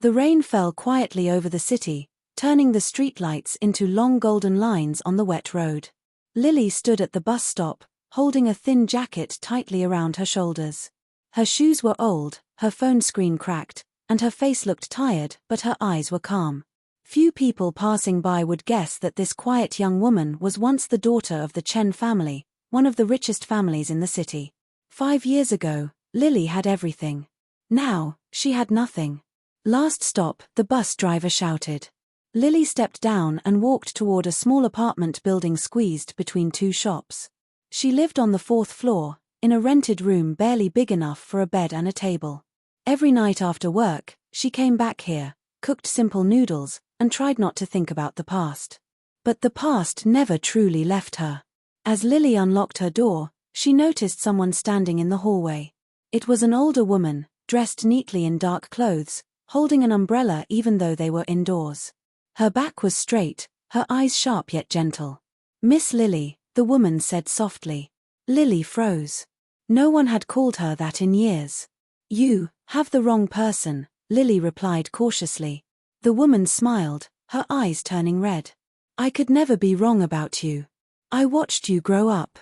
The rain fell quietly over the city, turning the streetlights into long golden lines on the wet road. Lily stood at the bus stop, holding a thin jacket tightly around her shoulders. Her shoes were old, her phone screen cracked, and her face looked tired, but her eyes were calm. Few people passing by would guess that this quiet young woman was once the daughter of the Chen family, one of the richest families in the city. 5 years ago, Lily had everything. Now, she had nothing. Last stop, the bus driver shouted. Lily stepped down and walked toward a small apartment building squeezed between 2 shops. She lived on the 4th floor, in a rented room barely big enough for a bed and a table. Every night after work, she came back here, cooked simple noodles, and tried not to think about the past. But the past never truly left her. As Lily unlocked her door, she noticed someone standing in the hallway. It was an older woman, dressed neatly in dark clothes, holding an umbrella even though they were indoors. Her back was straight, her eyes sharp yet gentle. "Miss Lily," the woman said softly. Lily froze. No one had called her that in years. "You have the wrong person," Lily replied cautiously. The woman smiled, her eyes turning red. "I could never be wrong about you. I watched you grow up."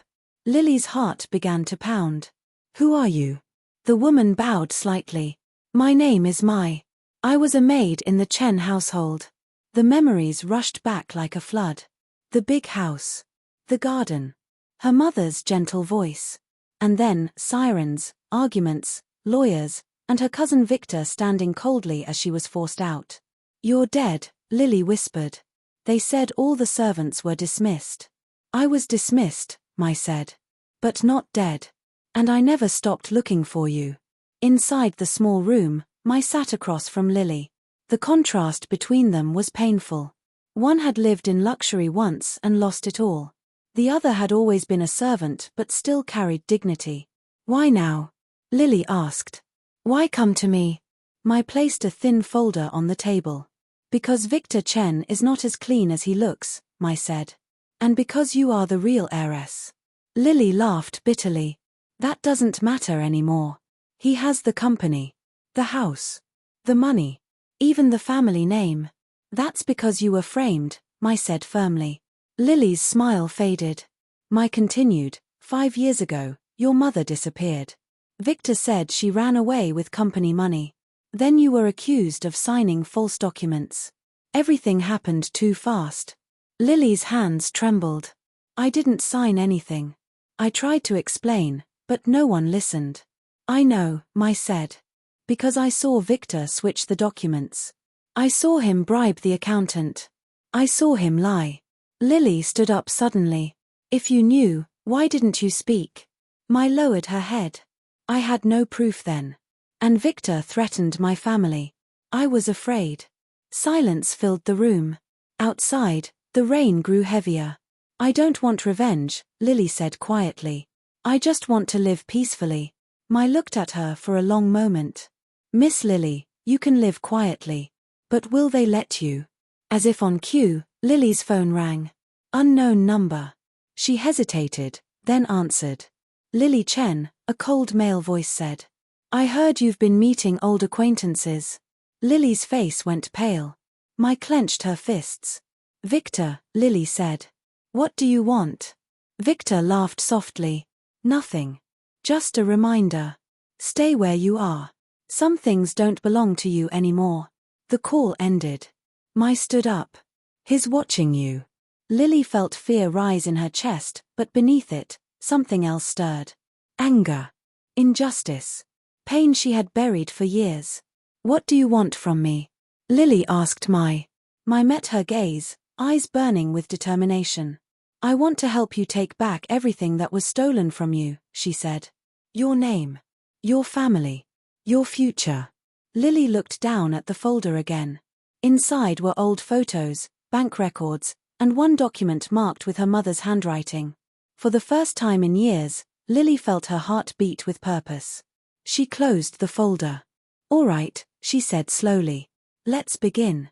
Lily's heart began to pound. "Who are you?" The woman bowed slightly. "My name is Mai. I was a maid in the Chen household." The memories rushed back like a flood. The big house. The garden. Her mother's gentle voice. And then, sirens, arguments, lawyers, and her cousin Victor standing coldly as she was forced out. "You're dead," Lily whispered. "They said all the servants were dismissed." "I was dismissed," Mai said. "But not dead. And I never stopped looking for you." Inside the small room, Mai sat across from Lily. The contrast between them was painful. One had lived in luxury once and lost it all. The other had always been a servant but still carried dignity. "Why now?" Lily asked. "Why come to me?" Mai placed a thin folder on the table. "Because Victor Chen is not as clean as he looks," Mai said. "And because you are the real heiress." Lily laughed bitterly. "That doesn't matter anymore. He has the company, the house, the money, even the family name." "That's because you were framed," Mai said firmly. Lily's smile faded. Mai continued, "5 years ago, your mother disappeared. Victor said she ran away with company money. Then you were accused of signing false documents. Everything happened too fast." Lily's hands trembled. "I didn't sign anything. I tried to explain, but no one listened." "I know," Mai said. "Because I saw Victor switch the documents. I saw him bribe the accountant. I saw him lie." Lily stood up suddenly. "If you knew, why didn't you speak?" Mai lowered her head. "I had no proof then. And Victor threatened my family. I was afraid." Silence filled the room. Outside, the rain grew heavier. "I don't want revenge," Lily said quietly. "I just want to live peacefully." Mai looked at her for a long moment. "Miss Lily, you can live quietly. But will they let you?" As if on cue, Lily's phone rang. Unknown number. She hesitated, then answered. "Lily Chen," a cold male voice said. "I heard you've been meeting old acquaintances." Lily's face went pale. Mai clenched her fists. "Victor," Lily said. "What do you want?" Victor laughed softly. "Nothing. Just a reminder. Stay where you are. Some things don't belong to you anymore." The call ended. Mai stood up. "He's watching you." Lily felt fear rise in her chest, but beneath it, something else stirred. Anger. Injustice. Pain she had buried for years. "What do you want from me?" Lily asked Mai. Mai met her gaze, eyes burning with determination. "I want to help you take back everything that was stolen from you," she said. "Your name. Your family. Your future." Lily looked down at the folder again. Inside were old photos, bank records, and one document marked with her mother's handwriting. For the first time in years, Lily felt her heart beat with purpose. She closed the folder. "All right," she said slowly. "Let's begin."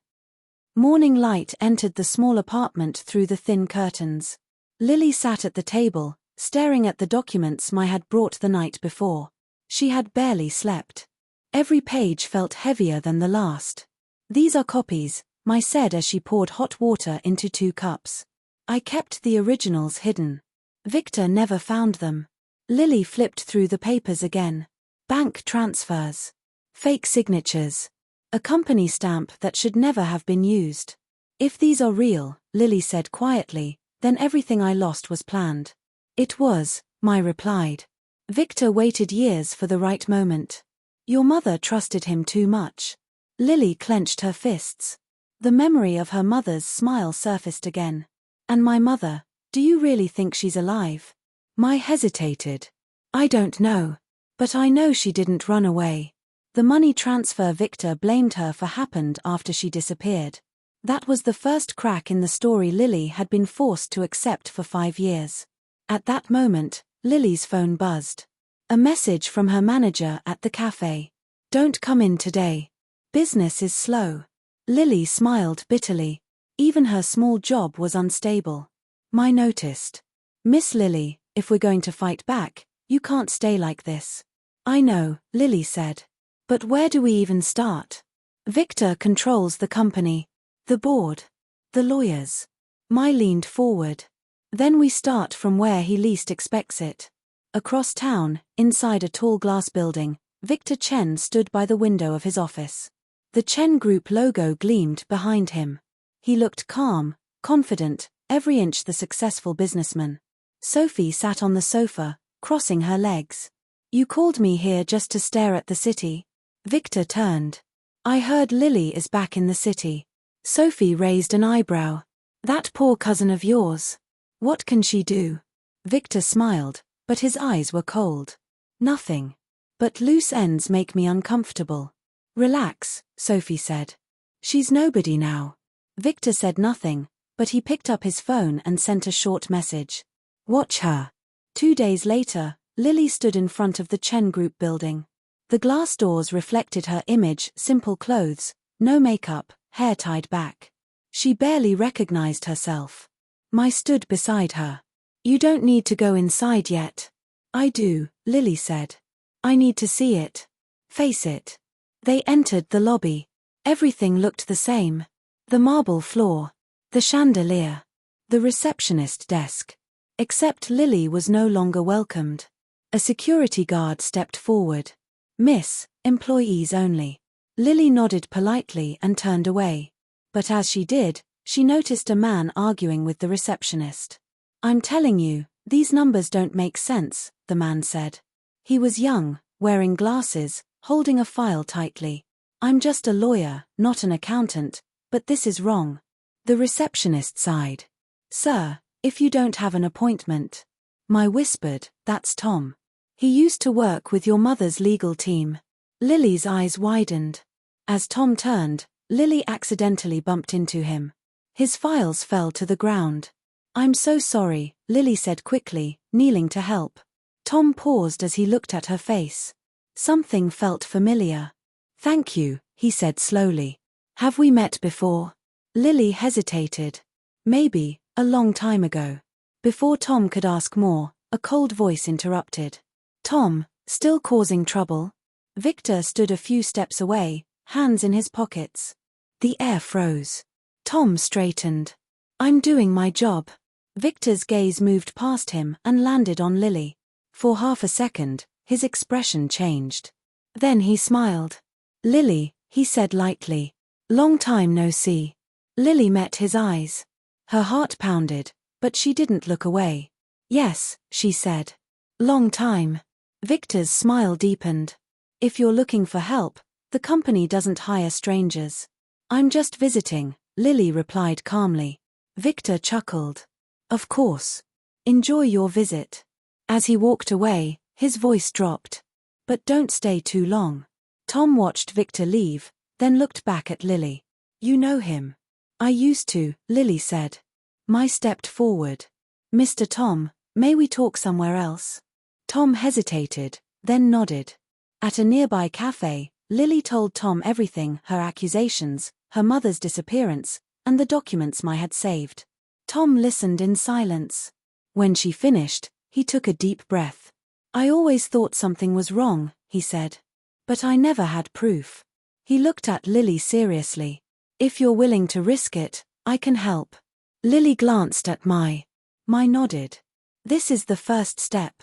Morning light entered the small apartment through the thin curtains. Lily sat at the table, staring at the documents Mai had brought the night before. She had barely slept. Every page felt heavier than the last. These are copies, Mai said as she poured hot water into 2 cups. I kept the originals hidden. Victor never found them. Lily flipped through the papers again. Bank transfers. Fake signatures. A company stamp that should never have been used. If these are real, Lily said quietly, then everything I lost was planned. It was, Mai replied. Victor waited years for the right moment. Your mother trusted him too much. Lily clenched her fists. The memory of her mother's smile surfaced again. And my mother, do you really think she's alive? Mai hesitated. I don't know. But I know she didn't run away. The money transfer Victor blamed her for happened after she disappeared. That was the first crack in the story Lily had been forced to accept for 5 years. At that moment, Lily's phone buzzed. A message from her manager at the cafe. Don't come in today. Business is slow. Lily smiled bitterly. Even her small job was unstable. Mai noticed. Miss Lily, if we're going to fight back, you can't stay like this. I know, Lily said. But where do we even start? Victor controls the company. The board. The lawyers. Mai leaned forward. Then we start from where he least expects it. Across town, inside a tall glass building, Victor Chen stood by the window of his office. The Chen Group logo gleamed behind him. He looked calm, confident, every inch the successful businessman. Sophie sat on the sofa, crossing her legs. You called me here just to stare at the city? Victor turned. I heard Lily is back in the city. Sophie raised an eyebrow. That poor cousin of yours. What can she do? Victor smiled, but his eyes were cold. Nothing. But loose ends make me uncomfortable. Relax, Sophie said. She's nobody now. Victor said nothing, but he picked up his phone and sent a short message. Watch her. 2 days later, Lily stood in front of the Chen Group building. The glass doors reflected her image, simple clothes, no makeup, hair tied back. She barely recognized herself. Mai stood beside her. You don't need to go inside yet. I do, Lily said. I need to see it. Face it. They entered the lobby. Everything looked the same. The marble floor. The chandelier. The receptionist desk. Except Lily was no longer welcomed. A security guard stepped forward. Miss, employees only. Lily nodded politely and turned away. But as she did, she noticed a man arguing with the receptionist. I'm telling you, these numbers don't make sense, the man said. He was young, wearing glasses, holding a file tightly. I'm just a lawyer, not an accountant, but this is wrong. The receptionist sighed. Sir, if you don't have an appointment. Mai whispered, that's Tom. He used to work with your mother's legal team. Lily's eyes widened. As Tom turned, Lily accidentally bumped into him. His files fell to the ground. I'm so sorry, Lily said quickly, kneeling to help. Tom paused as he looked at her face. Something felt familiar. Thank you, he said slowly. Have we met before? Lily hesitated. Maybe, a long time ago. Before Tom could ask more, a cold voice interrupted. Tom, still causing trouble? Victor stood a few steps away, hands in his pockets. The air froze. Tom straightened. I'm doing my job. Victor's gaze moved past him and landed on Lily. For half a second, his expression changed. Then he smiled. Lily, he said lightly. Long time no see. Lily met his eyes. Her heart pounded, but she didn't look away. Yes, she said. Long time. Victor's smile deepened. If you're looking for help, the company doesn't hire strangers. I'm just visiting, Lily replied calmly. Victor chuckled. Of course. Enjoy your visit. As he walked away, his voice dropped. But don't stay too long. Tom watched Victor leave, then looked back at Lily. You know him. I used to, Lily said. Mai stepped forward. Mr. Tom, may we talk somewhere else? Tom hesitated, then nodded. At a nearby cafe, Lily told Tom everything, her accusations, her mother's disappearance, and the documents Mai had saved. Tom listened in silence. When she finished, he took a deep breath. I always thought something was wrong, he said. But I never had proof. He looked at Lily seriously. If you're willing to risk it, I can help. Lily glanced at my nodded. This is the first step.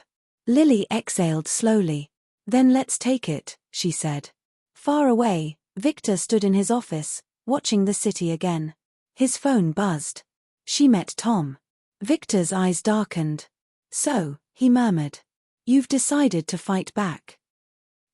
Lily exhaled slowly. Then let's take it, she said. Far away, Victor stood in his office, watching the city again. His phone buzzed. She met Tom. Victor's eyes darkened. So, he murmured. You've decided to fight back.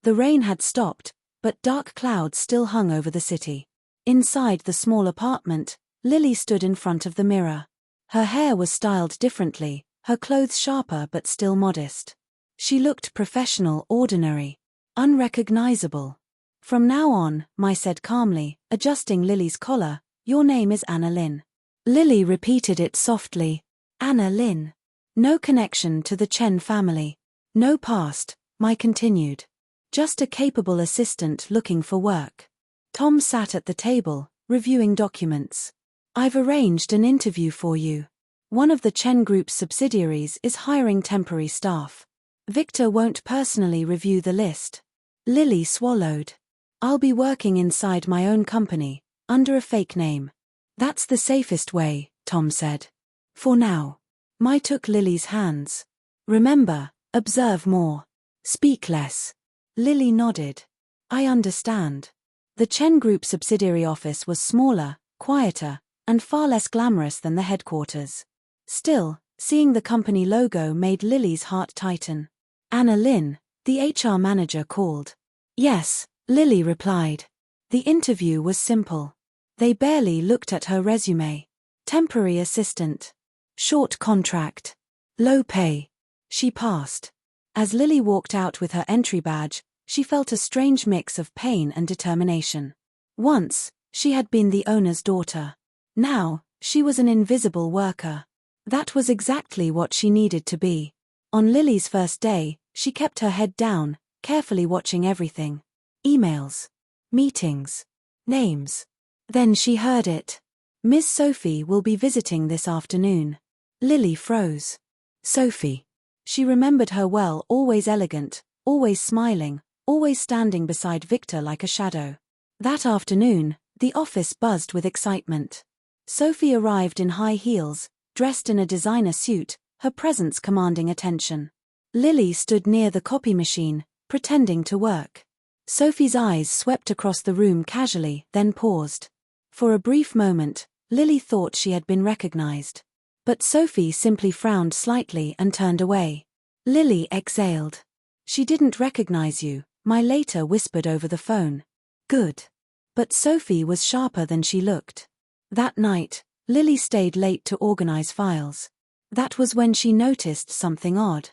The rain had stopped, but dark clouds still hung over the city. Inside the small apartment, Lily stood in front of the mirror. Her hair was styled differently, her clothes sharper but still modest. She looked professional, ordinary, unrecognizable. From now on, Mai said calmly, adjusting Lily's collar, your name is Anna Lynn. Lily repeated it softly. Anna Lynn. No connection to the Chen family. No past, Mai continued. Just a capable assistant looking for work. Tom sat at the table, reviewing documents. I've arranged an interview for you. One of the Chen Group's subsidiaries is hiring temporary staff. Victor won't personally review the list. Lily swallowed. I'll be working inside my own company, under a fake name. That's the safest way, Tom said. For now. Mai took Lily's hands. Remember, observe more. Speak less. Lily nodded. I understand. The Chen Group subsidiary office was smaller, quieter, and far less glamorous than the headquarters. Still, seeing the company logo made Lily's heart tighten. Anna Lynn, the HR manager, called. Yes, Lily replied. The interview was simple. They barely looked at her resume. Temporary assistant. Short contract. Low pay. She passed. As Lily walked out with her entry badge, she felt a strange mix of pain and determination. Once, she had been the owner's daughter. Now, she was an invisible worker. That was exactly what she needed to be. On Lily's first day, she kept her head down, carefully watching everything. Emails. Meetings. Names. Then she heard it. Miss Sophie will be visiting this afternoon. Lily froze. Sophie. She remembered her well, always elegant, always smiling, always standing beside Victor like a shadow. That afternoon, the office buzzed with excitement. Sophie arrived in high heels, dressed in a designer suit, her presence commanding attention. Lily stood near the copy machine, pretending to work. Sophie's eyes swept across the room casually, then paused. For a brief moment, Lily thought she had been recognized. But Sophie simply frowned slightly and turned away. Lily exhaled. She didn't recognize you, Mai later whispered over the phone. Good. But Sophie was sharper than she looked. That night, Lily stayed late to organize files. That was when she noticed something odd.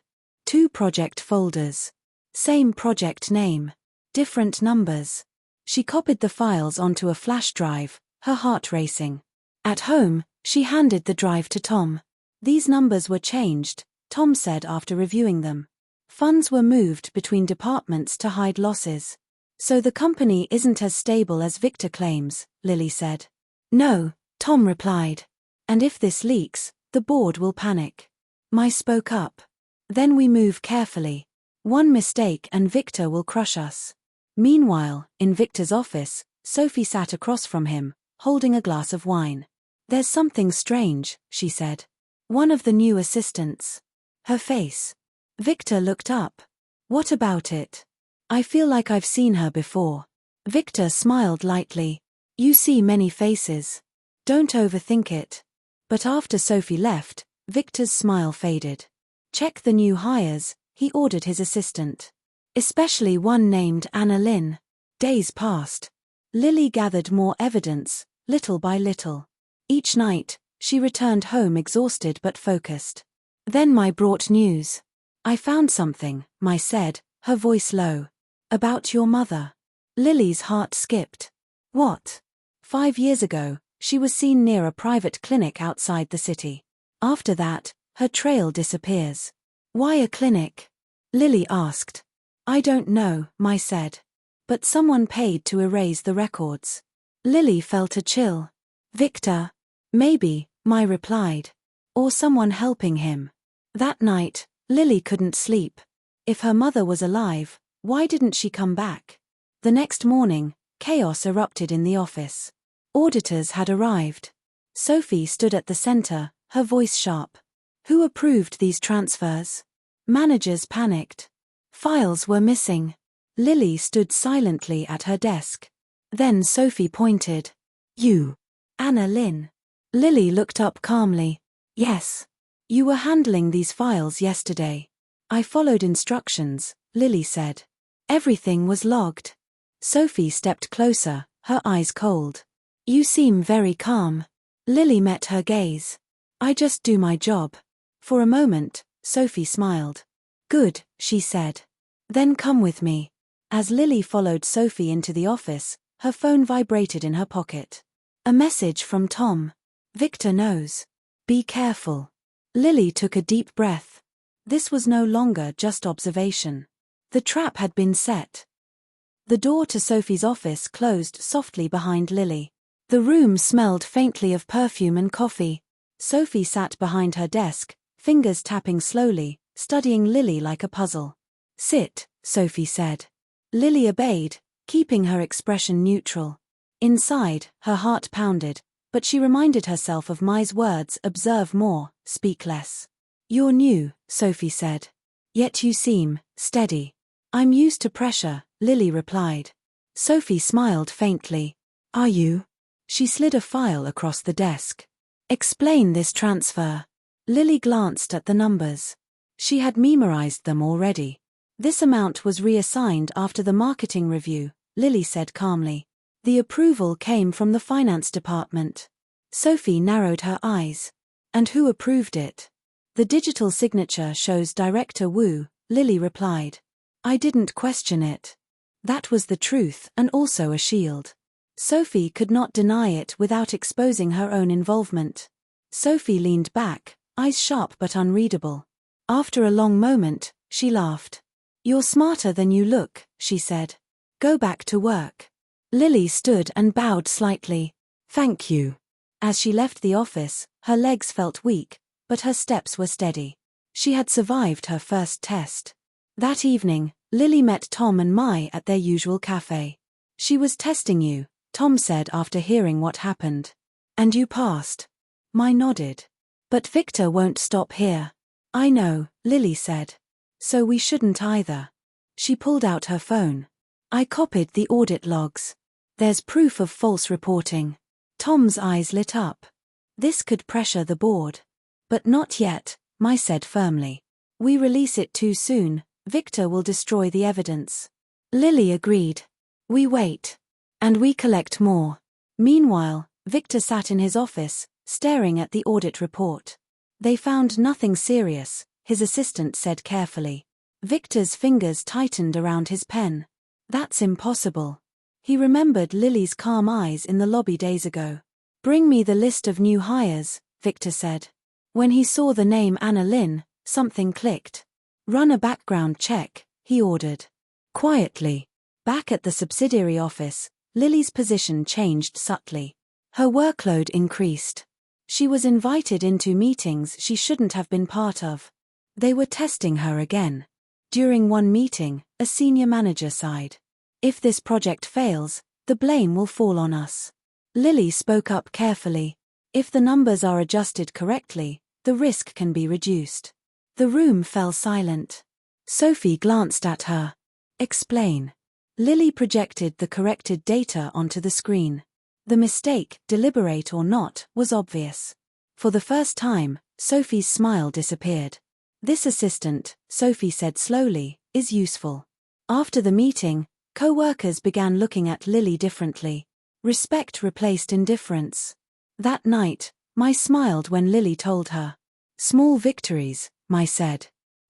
2 project folders. Same project name. Different numbers. She copied the files onto a flash drive, her heart racing. At home, she handed the drive to Tom. These numbers were changed, Tom said after reviewing them. Funds were moved between departments to hide losses. So the company isn't as stable as Victor claims, Lily said. No, Tom replied. And if this leaks, the board will panic. Mai spoke up. Then we move carefully. One mistake and Victor will crush us. Meanwhile, in Victor's office, Sophie sat across from him, holding a glass of wine. There's something strange, she said. One of the new assistants. Her face. Victor looked up. What about it? I feel like I've seen her before. Victor smiled lightly. You see many faces. Don't overthink it. But after Sophie left, Victor's smile faded. Check the new hires, he ordered his assistant. Especially one named Anna Lynn. Days passed. Lily gathered more evidence, little by little. Each night, she returned home exhausted but focused. Then Mai brought news. I found something, Mai said, her voice low. About your mother. Lily's heart skipped. What? 5 years ago, she was seen near a private clinic outside the city. After that, her trail disappears. Why a clinic? Lily asked. I don't know, Mai said. But someone paid to erase the records. Lily felt a chill. Victor? Maybe, Mai replied. Or someone helping him. That night, Lily couldn't sleep. If her mother was alive, why didn't she come back? The next morning, Chaos erupted in the office. Auditors had arrived. Sophie stood at the center, her voice sharp. Who approved these transfers? Managers panicked. Files were missing. Lily stood silently at her desk. Then Sophie pointed. You. Anna Lynn. Lily looked up calmly. Yes. You were handling these files yesterday. I followed instructions, Lily said. Everything was logged. Sophie stepped closer, her eyes cold. You seem very calm. Lily met her gaze. I just do my job. For a moment, Sophie smiled. Good, she said. Then come with me. As Lily followed Sophie into the office, her phone vibrated in her pocket. A message from Tom. Victor knows. Be careful. Lily took a deep breath. This was no longer just observation. The trap had been set. The door to Sophie's office closed softly behind Lily. The room smelled faintly of perfume and coffee. Sophie sat behind her desk, fingers tapping slowly, studying Lily like a puzzle. Sit, Sophie said. Lily obeyed, keeping her expression neutral. Inside, her heart pounded, but she reminded herself of Mai's words: observe more, speak less. You're new, Sophie said. Yet you seem steady. I'm used to pressure, Lily replied. Sophie smiled faintly. Are you? She slid a file across the desk. Explain this transfer. Lily glanced at the numbers. She had memorized them already. This amount was reassigned after the marketing review, Lily said calmly. The approval came from the finance department. Sophie narrowed her eyes. And who approved it? The digital signature shows Director Wu, Lily replied. I didn't question it. That was the truth and also a shield. Sophie could not deny it without exposing her own involvement. Sophie leaned back, eyes sharp but unreadable. After a long moment, she laughed. You're smarter than you look, she said. Go back to work. Lily stood and bowed slightly. Thank you. As she left the office, her legs felt weak, but her steps were steady. She had survived her first test. That evening, Lily met Tom and Mai at their usual cafe. She was testing you, Tom said after hearing what happened. And you passed. Mai nodded. But Victor won't stop here. I know, Lily said. So we shouldn't either. She pulled out her phone. I copied the audit logs. There's proof of false reporting. Tom's eyes lit up. This could pressure the board. But not yet, Mai said firmly. We release it too soon, Victor will destroy the evidence. Lily agreed. We wait. And we collect more. Meanwhile, Victor sat in his office, staring at the audit report. They found nothing serious, his assistant said carefully. Victor's fingers tightened around his pen. That's impossible. He remembered Lily's calm eyes in the lobby days ago. Bring me the list of new hires, Victor said. When he saw the name Anna Lynn, something clicked. Run a background check, he ordered. Quietly. Back at the subsidiary office, Lily's position changed subtly. Her workload increased. She was invited into meetings she shouldn't have been part of. They were testing her again. During one meeting, a senior manager sighed. If this project fails, the blame will fall on us. Lily spoke up carefully. If the numbers are adjusted correctly, the risk can be reduced. The room fell silent. Sophie glanced at her. Explain. Lily projected the corrected data onto the screen. The mistake, deliberate or not, was obvious. For the first time, Sophie's smile disappeared. This assistant, Sophie said slowly, is useful. After the meeting, co-workers began looking at Lily differently. Respect replaced indifference. That night, Mai smiled when Lily told her. Small victories, Mai said.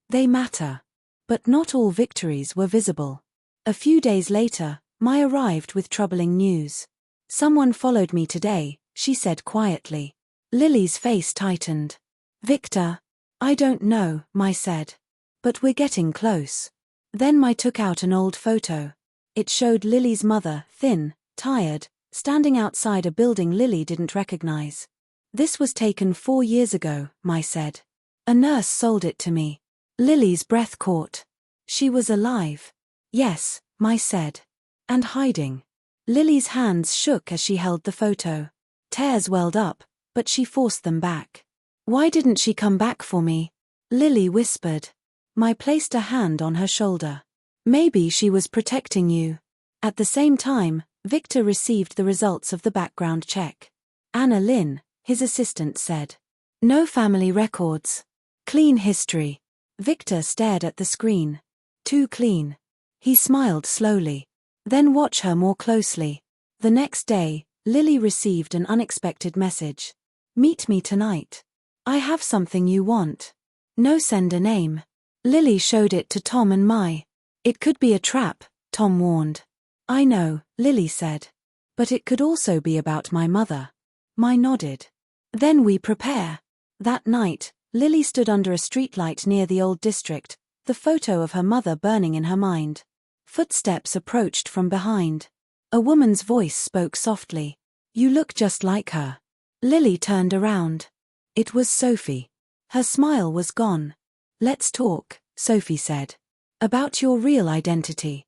They matter. But not all victories were visible. A few days later, Mai arrived with troubling news. Someone followed me today, she said quietly. Lily's face tightened. Victor? I don't know, Mai said. But we're getting close. Then Mai took out an old photo. It showed Lily's mother, thin, tired, standing outside a building Lily didn't recognize. This was taken 4 years ago, Mai said. A nurse sold it to me. Lily's breath caught. She was alive. Yes, Mai said. And hiding. Lily's hands shook as she held the photo. Tears welled up, but she forced them back. Why didn't she come back for me? Lily whispered. Mai placed a hand on her shoulder. Maybe she was protecting you. At the same time, Victor received the results of the background check. Anna Lynn, his assistant, said. No family records. Clean history. Victor stared at the screen. Too clean. He smiled slowly. Then watch her more closely. The next day, Lily received an unexpected message. Meet me tonight. I have something you want. No, send a name. Lily showed it to Tom and Mai. It could be a trap, Tom warned. I know, Lily said. But it could also be about my mother. Mai nodded. Then we prepare. That night, Lily stood under a streetlight near the old district, the photo of her mother burning in her mind. Footsteps approached from behind. A woman's voice spoke softly. You look just like her. Lily turned around. It was Sophie. Her smile was gone. Let's talk, Sophie said. About your real identity.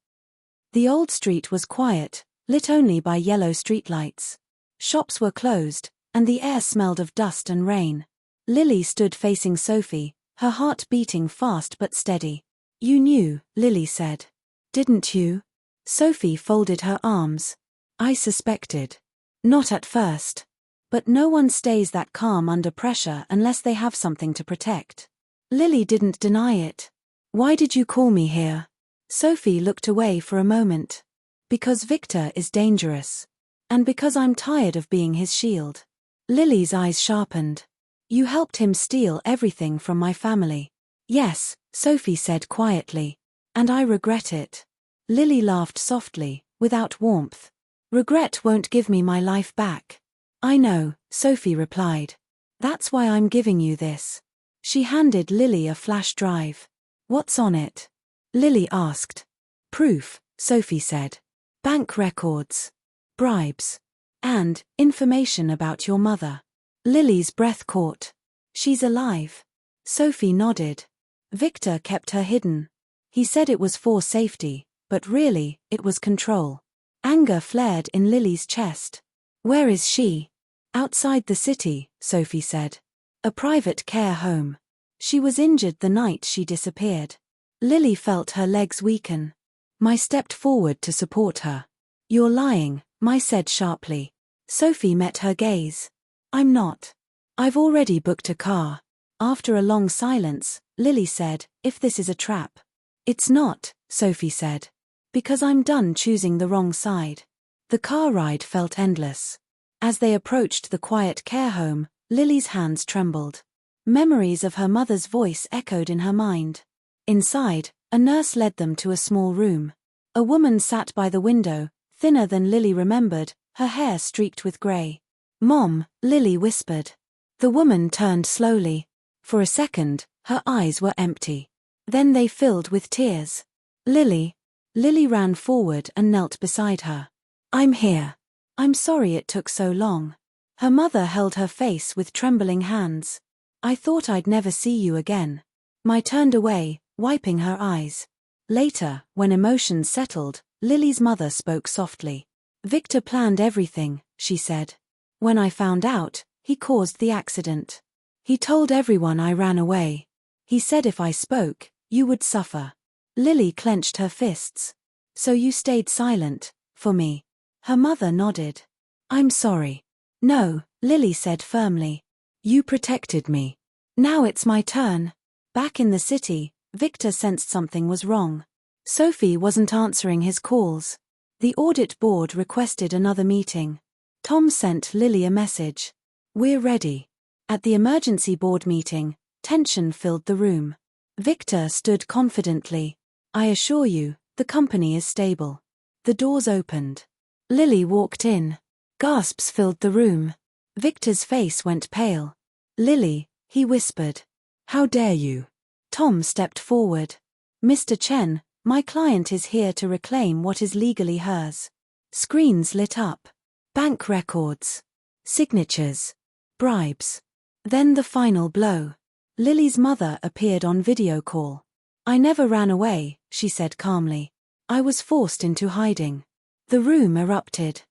The old street was quiet, lit only by yellow streetlights. Shops were closed, and the air smelled of dust and rain. Lily stood facing Sophie, her heart beating fast but steady. You knew, Lily said. Didn't you? Sophie folded her arms. I suspected. Not at first. But no one stays that calm under pressure unless they have something to protect. Lily didn't deny it. Why did you call me here? Sophie looked away for a moment. Because Victor is dangerous. And because I'm tired of being his shield. Lily's eyes sharpened. You helped him steal everything from my family. Yes, Sophie said quietly. And I regret it. Lily laughed softly, without warmth. Regret won't give me my life back. I know, Sophie replied. That's why I'm giving you this. She handed Lily a flash drive. What's on it? Lily asked. Proof, Sophie said. Bank records. Bribes. And information about your mother. Lily's breath caught. She's alive. Sophie nodded. Victor kept her hidden. He said it was for safety, but really, it was control. Anger flared in Lily's chest. Where is she? Outside the city, Sophie said. A private care home. She was injured the night she disappeared. Lily felt her legs weaken. Mai stepped forward to support her. You're lying, Mai said sharply. Sophie met her gaze. I'm not. I've already booked a car. After a long silence, Lily said, if this is a trap. It's not, Sophie said. Because I'm done choosing the wrong side. The car ride felt endless. As they approached the quiet care home, Lily's hands trembled. Memories of her mother's voice echoed in her mind. Inside, a nurse led them to a small room. A woman sat by the window, thinner than Lily remembered, her hair streaked with grey. Mom, Lily whispered. The woman turned slowly. For a second, her eyes were empty. Then they filled with tears. Lily. Lily ran forward and knelt beside her. I'm here. I'm sorry it took so long. Her mother held her face with trembling hands. I thought I'd never see you again. Mai turned away, wiping her eyes. Later, when emotions settled, Lily's mother spoke softly. Victor planned everything, she said. When I found out, he caused the accident. He told everyone I ran away. He said if I spoke, you would suffer. Lily clenched her fists. So you stayed silent, for me. Her mother nodded. I'm sorry. No, Lily said firmly. You protected me. Now it's my turn. Back in the city, Victor sensed something was wrong. Sophie wasn't answering his calls. The audit board requested another meeting. Tom sent Lily a message. We're ready. At the emergency board meeting, tension filled the room. Victor stood confidently. I assure you, the company is stable. The doors opened. Lily walked in. Gasps filled the room. Victor's face went pale. Lily, he whispered. How dare you? Tom stepped forward. Mr. Chen, my client is here to reclaim what is legally hers. Screens lit up. Bank records. Signatures. Bribes. Then the final blow. Lily's mother appeared on video call. I never ran away, she said calmly. I was forced into hiding. The room erupted.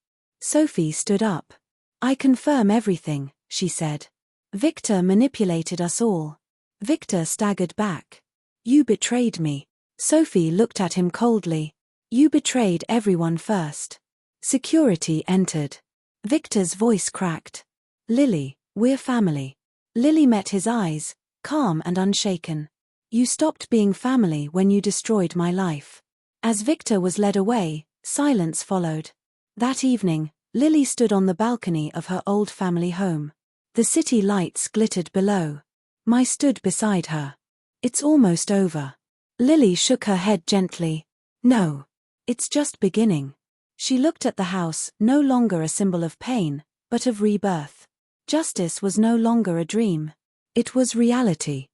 Sophie stood up. "I confirm everything," she said. "Victor manipulated us all." Victor staggered back. "You betrayed me." Sophie looked at him coldly. "You betrayed everyone first." Security entered. Victor's voice cracked. "Lily, we're family." Lily met his eyes, calm and unshaken. "You stopped being family when you destroyed my life." As Victor was led away, silence followed. That evening, Lily stood on the balcony of her old family home. The city lights glittered below. Mai stood beside her. "It's almost over." Lily shook her head gently. "No. It's just beginning." She looked at the house, no longer a symbol of pain, but of rebirth. Justice was no longer a dream. It was reality.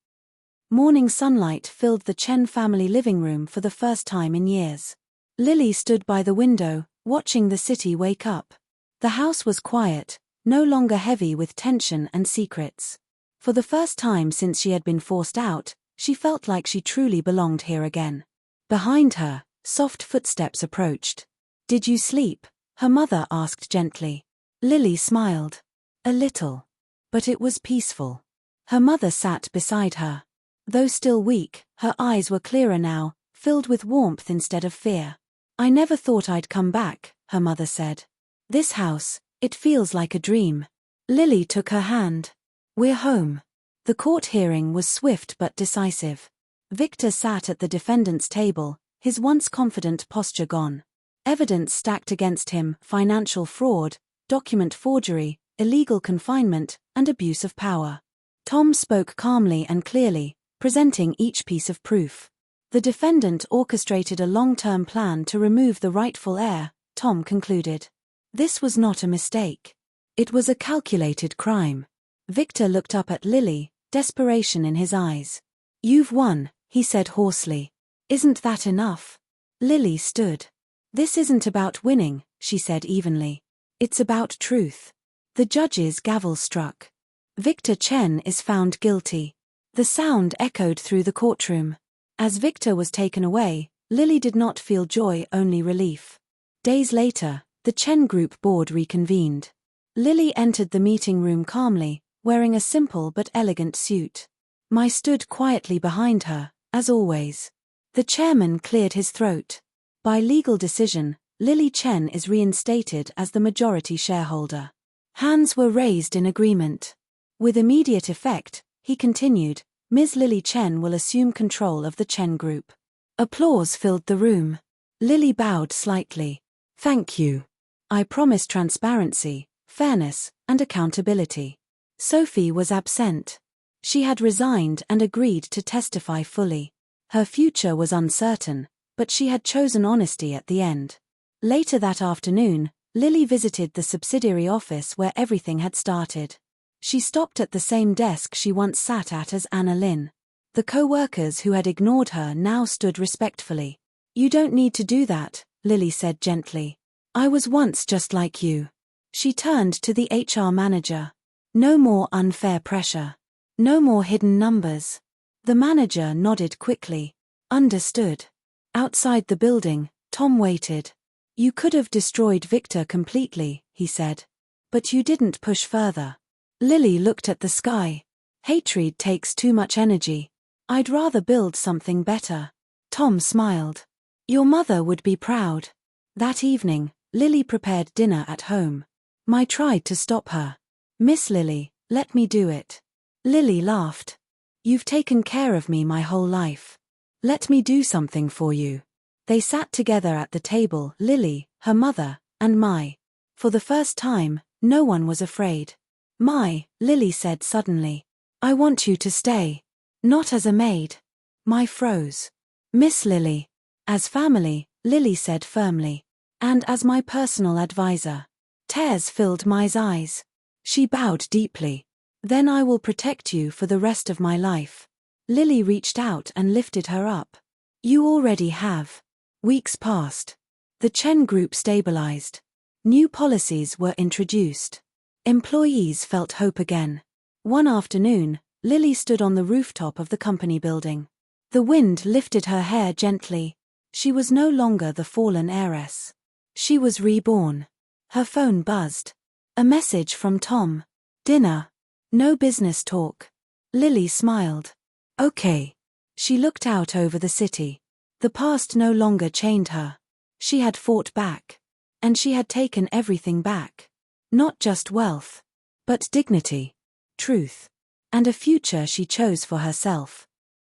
Morning sunlight filled the Chen family living room for the first time in years. Lily stood by the window, watching the city wake up. The house was quiet, no longer heavy with tension and secrets. For the first time since she had been forced out, she felt like she truly belonged here again. Behind her, soft footsteps approached. "Did you sleep?" her mother asked gently. Lily smiled. "A little. But it was peaceful." Her mother sat beside her. Though still weak, her eyes were clearer now, filled with warmth instead of fear. "I never thought I'd come back," her mother said. "This house, it feels like a dream." Lily took her hand. "We're home." The court hearing was swift but decisive. Victor sat at the defendant's table, his once confident posture gone. Evidence stacked against him: financial fraud, document forgery, illegal confinement, and abuse of power. Tom spoke calmly and clearly, presenting each piece of proof. The defendant orchestrated a long-term plan to remove the rightful heir, Tom concluded. This was not a mistake. It was a calculated crime. Victor looked up at Lily, desperation in his eyes. "You've won," he said hoarsely. "Isn't that enough?" Lily stood. "This isn't about winning," she said evenly. "It's about truth." The judge's gavel struck. "Victor Chen is found guilty." The sound echoed through the courtroom. As Victor was taken away, Lily did not feel joy, only relief. Days later, the Chen Group board reconvened. Lily entered the meeting room calmly, wearing a simple but elegant suit. Mai stood quietly behind her, as always. The chairman cleared his throat. By legal decision, Lily Chen is reinstated as the majority shareholder. Hands were raised in agreement. With immediate effect, he continued, Ms. Lily Chen will assume control of the Chen Group. Applause filled the room. Lily bowed slightly. "Thank you. I promise transparency, fairness, and accountability." Sophie was absent. She had resigned and agreed to testify fully. Her future was uncertain, but she had chosen honesty at the end. Later that afternoon, Lily visited the subsidiary office where everything had started. She stopped at the same desk she once sat at as Anna Lynn. The co-workers who had ignored her now stood respectfully. "You don't need to do that," Lily said gently. "I was once just like you." She turned to the HR manager. "No more unfair pressure. No more hidden numbers." The manager nodded quickly. "Understood." Outside the building, Tom waited. "You could have destroyed Victor completely," he said. "But you didn't push further." Lily looked at the sky. "Hatred takes too much energy. I'd rather build something better." Tom smiled. "Your mother would be proud." That evening, Lily prepared dinner at home. Mai tried to stop her. "Miss Lily, let me do it." Lily laughed. "You've taken care of me my whole life. Let me do something for you." They sat together at the table, Lily, her mother, and Mai. For the first time, no one was afraid. "Mai," Lily said suddenly. "I want you to stay." "Not as a maid." Mai froze. "Miss Lily." "As family," Lily said firmly. "And as my personal advisor." Tears filled Mai's eyes. She bowed deeply. "Then I will protect you for the rest of my life." Lily reached out and lifted her up. "You already have." Weeks passed. The Chen Group stabilized. New policies were introduced. Employees felt hope again. One afternoon, Lily stood on the rooftop of the company building. The wind lifted her hair gently. She was no longer the fallen heiress. She was reborn. Her phone buzzed. A message from Tom. Dinner. No business talk. Lily smiled. Okay. She looked out over the city. The past no longer chained her. She had fought back. And she had taken everything back. Not just wealth. But dignity. Truth. And a future she chose for herself.